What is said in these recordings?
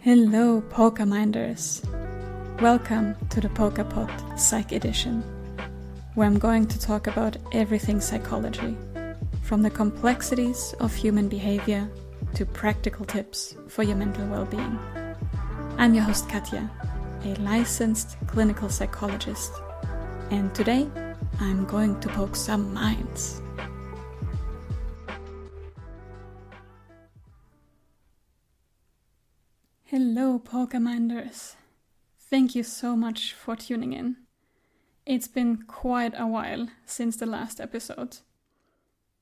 Hello, Polka Minders! Welcome to the Polka Pod Psych Edition, where I'm going to talk about everything psychology, from the complexities of human behavior to practical tips for your mental well-being. I'm your host Katja, a licensed clinical psychologist, and today I'm going to poke some minds. Hello, Polka Minders! Thank you so much for tuning in. It's been quite a while since the last episode.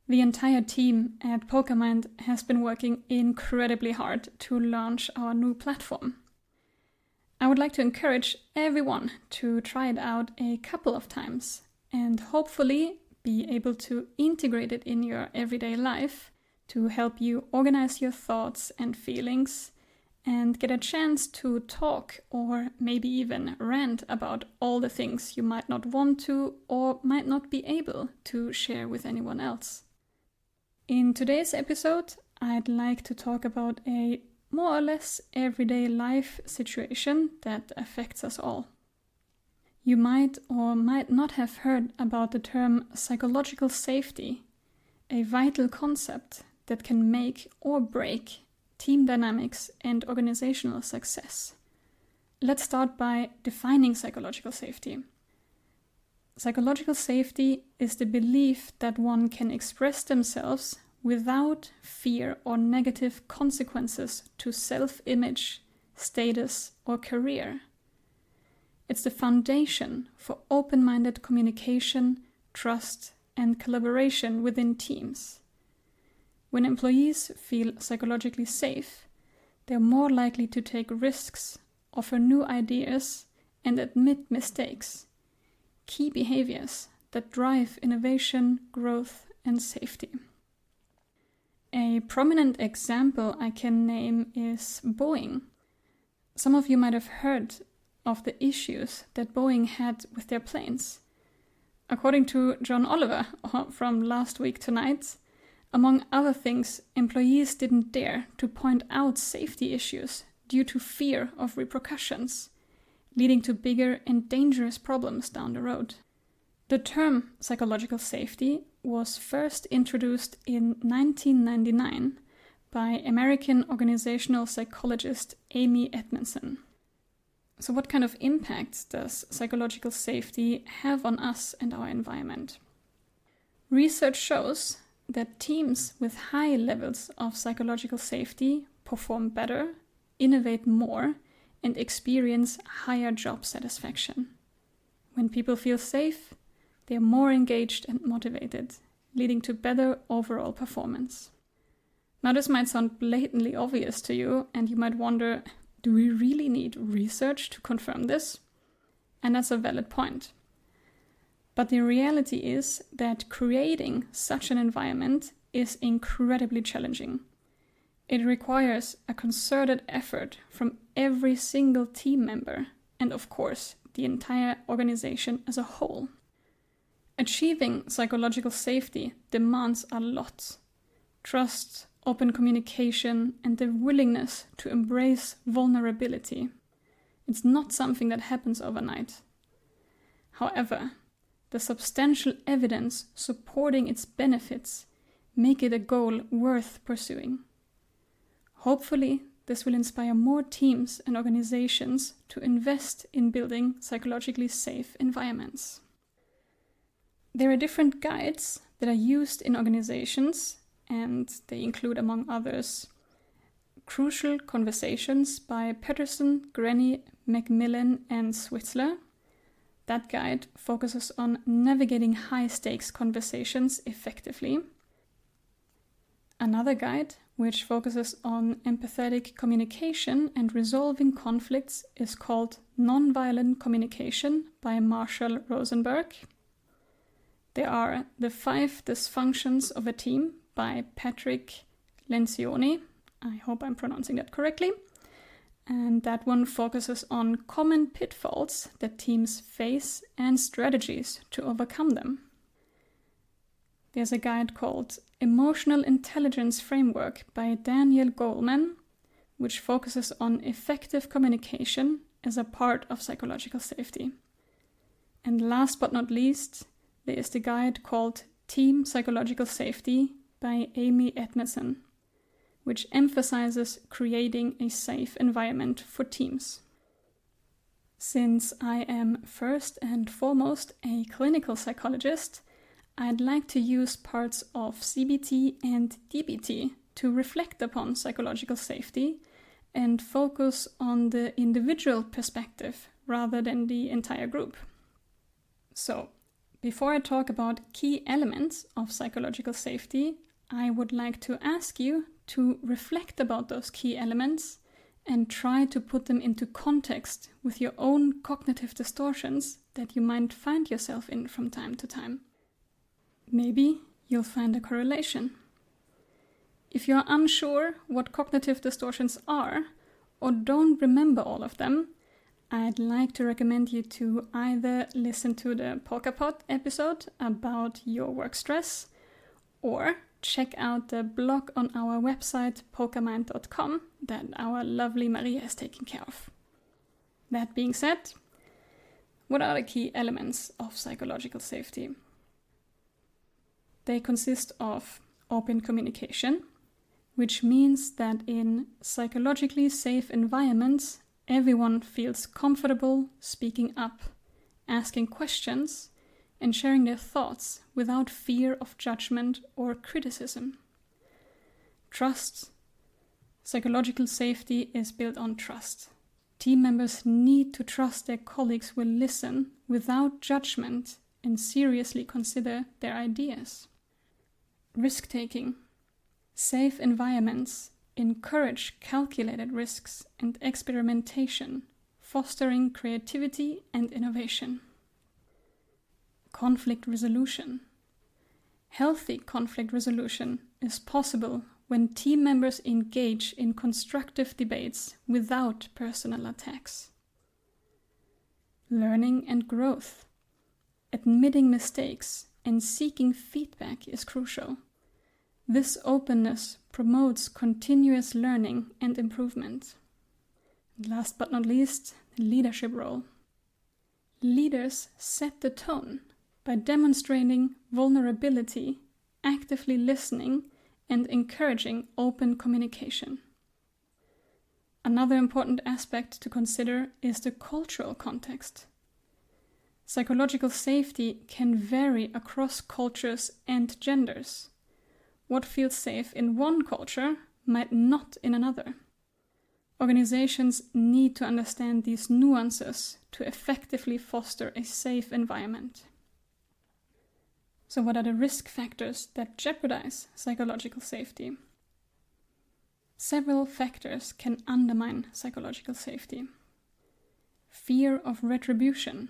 The entire team at Polka Mind has been working incredibly hard to launch our new platform. I would like to encourage everyone to try it out a couple of times and hopefully be able to integrate it in your everyday life to help you organize your thoughts and feelings and get a chance to talk or maybe even rant about all the things you might not want to or might not be able to share with anyone else. In today's episode, I'd like to talk about a more or less everyday life situation that affects us all. You might or might not have heard about the term psychological safety, a vital concept that can make or break team dynamics and organizational success. Let's start by defining psychological safety. Psychological safety is the belief that one can express themselves without fear or negative consequences to self-image, status, or career. It's the foundation for open-minded communication, trust, and collaboration within teams. When employees feel psychologically safe, they're more likely to take risks, offer new ideas, and admit mistakes, key behaviors that drive innovation, growth, and safety. A prominent example I can name is Boeing. Some of you might have heard of the issues that Boeing had with their planes. According to John Oliver from Last Week Tonight, among other things, employees didn't dare to point out safety issues due to fear of repercussions, leading to bigger and dangerous problems down the road. The term psychological safety was first introduced in 1999 by American organizational psychologist Amy Edmondson. So what kind of impact does psychological safety have on us and our environment? Research shows that teams with high levels of psychological safety perform better, innovate more, and experience higher job satisfaction. When people feel safe, they are more engaged and motivated, leading to better overall performance. Now, this might sound blatantly obvious to you, and you might wonder, do we really need research to confirm this? And that's a valid point. But the reality is that creating such an environment is incredibly challenging. It requires a concerted effort from every single team member and, of course, the entire organization as a whole. Achieving psychological safety demands a lot: trust, open communication, and the willingness to embrace vulnerability. It's not something that happens overnight. However, the substantial evidence supporting its benefits make it a goal worth pursuing. Hopefully, this will inspire more teams and organizations to invest in building psychologically safe environments. There are different guides that are used in organizations, and they include, among others, Crucial Conversations by Patterson, Grenny, Macmillan, and Switzler. That guide focuses on navigating high-stakes conversations effectively. Another guide, which focuses on empathetic communication and resolving conflicts, is called Nonviolent Communication by Marshall Rosenberg. There are The 5 Dysfunctions of a Team by Patrick Lencioni. I hope I'm pronouncing that correctly. And that one focuses on common pitfalls that teams face and strategies to overcome them. There's a guide called Emotional Intelligence Framework by Daniel Goleman, which focuses on effective communication as a part of psychological safety. And last but not least, there is the guide called Team Psychological Safety by Amy Edmondson, which emphasizes creating a safe environment for teams. Since I am first and foremost a clinical psychologist, I'd like to use parts of CBT and DBT to reflect upon psychological safety and focus on the individual perspective rather than the entire group. So, before I talk about key elements of psychological safety, I would like to ask you to reflect about those key elements and try to put them into context with your own cognitive distortions that you might find yourself in from time to time. Maybe you'll find a correlation. If you're unsure what cognitive distortions are, or don't remember all of them, I'd like to recommend you to either listen to the PolkaPod episode about your work stress, or check out the blog on our website pokamind.com that our lovely Maria has taken care of. That being said, what are the key elements of psychological safety? They consist of open communication, which means that in psychologically safe environments, everyone feels comfortable speaking up, asking questions, and sharing their thoughts without fear of judgment or criticism. Trust. Psychological safety is built on trust. Team members need to trust their colleagues will listen without judgment and seriously consider their ideas. Risk-taking. Safe environments encourage calculated risks and experimentation, fostering creativity and innovation. Conflict resolution. Healthy conflict resolution is possible when team members engage in constructive debates without personal attacks. Learning and growth. Admitting mistakes and seeking feedback is crucial. This openness promotes continuous learning and improvement. And last but not least, the leadership role. Leaders set the tone by demonstrating vulnerability, actively listening, and encouraging open communication. Another important aspect to consider is the cultural context. Psychological safety can vary across cultures and genders. What feels safe in one culture might not in another. Organizations need to understand these nuances to effectively foster a safe environment. So what are the risk factors that jeopardize psychological safety? Several factors can undermine psychological safety. Fear of retribution.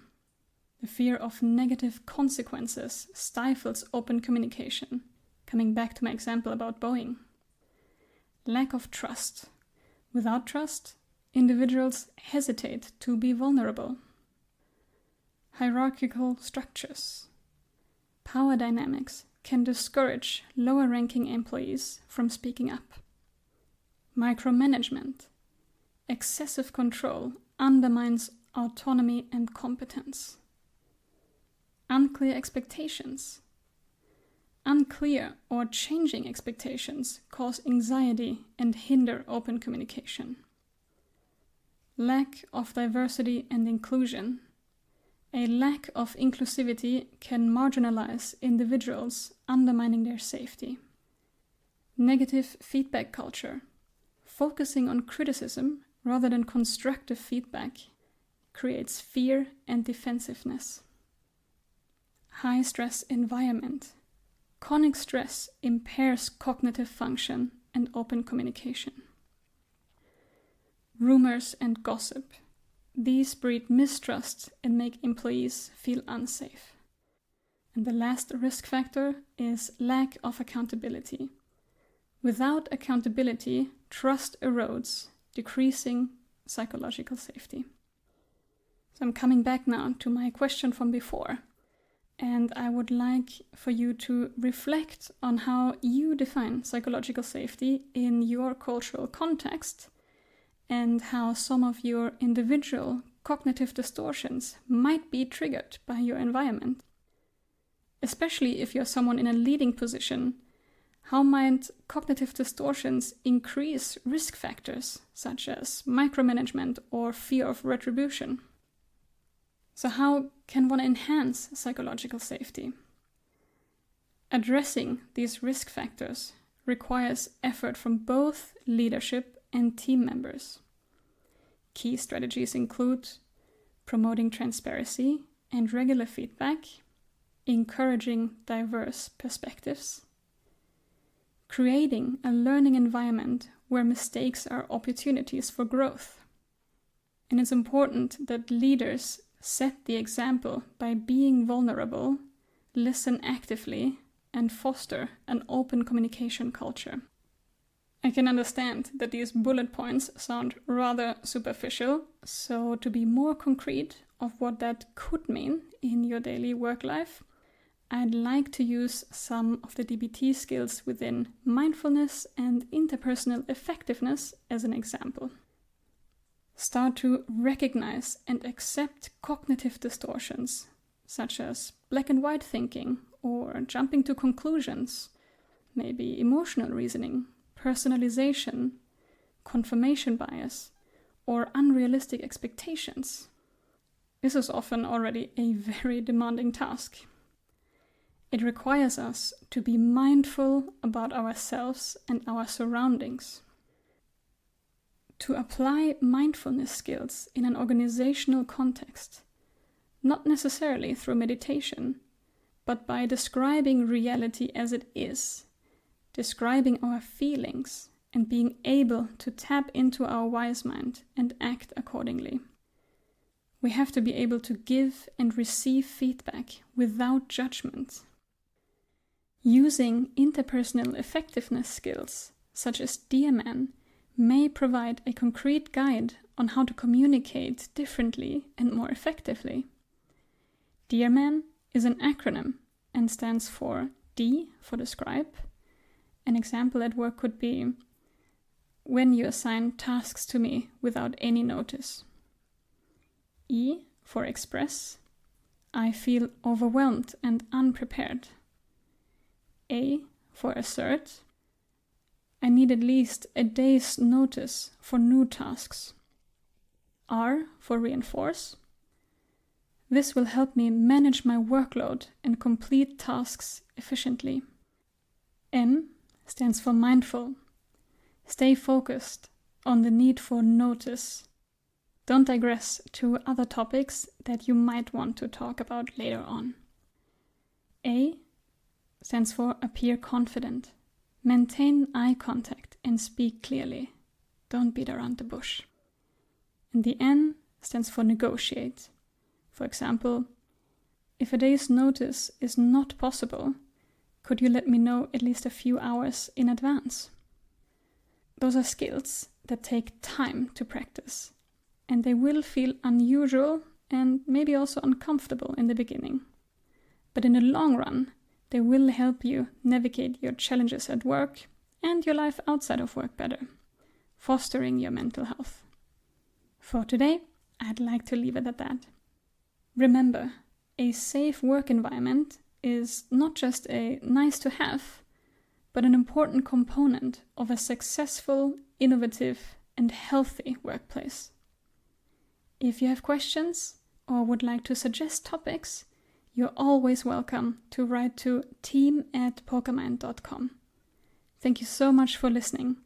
The fear of negative consequences stifles open communication. Coming back to my example about Boeing. Lack of trust. Without trust, individuals hesitate to be vulnerable. Hierarchical structures. Power dynamics can discourage lower-ranking employees from speaking up. Micromanagement. Excessive control undermines autonomy and competence. Unclear expectations. Unclear or changing expectations cause anxiety and hinder open communication. Lack of diversity and inclusion. A lack of inclusivity can marginalize individuals, undermining their safety. Negative feedback culture. Focusing on criticism rather than constructive feedback creates fear and defensiveness. High stress environment. Chronic stress impairs cognitive function and open communication. Rumors and gossip. These breed mistrust and make employees feel unsafe. And the last risk factor is lack of accountability. Without accountability, trust erodes, decreasing psychological safety. So I'm coming back now to my question from before. And I would like for you to reflect on how you define psychological safety in your cultural context and how some of your individual cognitive distortions might be triggered by your environment. Especially if you're someone in a leading position, how might cognitive distortions increase risk factors such as micromanagement or fear of retribution? So how can one enhance psychological safety? Addressing these risk factors requires effort from both leadership and team members. Key strategies include promoting transparency and regular feedback, encouraging diverse perspectives, creating a learning environment where mistakes are opportunities for growth. And it's important that leaders set the example by being vulnerable, listen actively, and foster an open communication culture. I can understand that these bullet points sound rather superficial, so to be more concrete of what that could mean in your daily work life, I'd like to use some of the DBT skills within mindfulness and interpersonal effectiveness as an example. Start to recognize and accept cognitive distortions, such as black and white thinking or jumping to conclusions, maybe emotional reasoning, personalization, confirmation bias, or unrealistic expectations. This is often already a very demanding task. It requires us to be mindful about ourselves and our surroundings. To apply mindfulness skills in an organizational context, not necessarily through meditation, but by describing reality as it is, describing our feelings, and being able to tap into our wise mind and act accordingly. We have to be able to give and receive feedback without judgment. Using interpersonal effectiveness skills, such as DMN, may provide a concrete guide on how to communicate differently and more effectively. DMN is an acronym and stands for D for describe. An example at work could be when you assign tasks to me without any notice. E for express. I feel overwhelmed and unprepared. A for assert. I need at least a day's notice for new tasks. R for reinforce. This will help me manage my workload and complete tasks efficiently. M stands for mindful. Stay focused on the need for notice. Don't digress to other topics that you might want to talk about later on. A stands for appear confident. Maintain eye contact and speak clearly. Don't beat around the bush. And the N stands for negotiate. For example, if a day's notice is not possible, could you let me know at least a few hours in advance? Those are skills that take time to practice, and they will feel unusual and maybe also uncomfortable in the beginning. But in the long run, they will help you navigate your challenges at work and your life outside of work better, fostering your mental health. For today, I'd like to leave it at that. Remember, a safe work environment is not just a nice to have, but an important component of a successful, innovative, and healthy workplace. If you have questions or would like to suggest topics, you're always welcome to write to team@pokermind.com. Thank you so much for listening,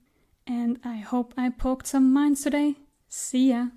and I hope I poked some minds today. See ya!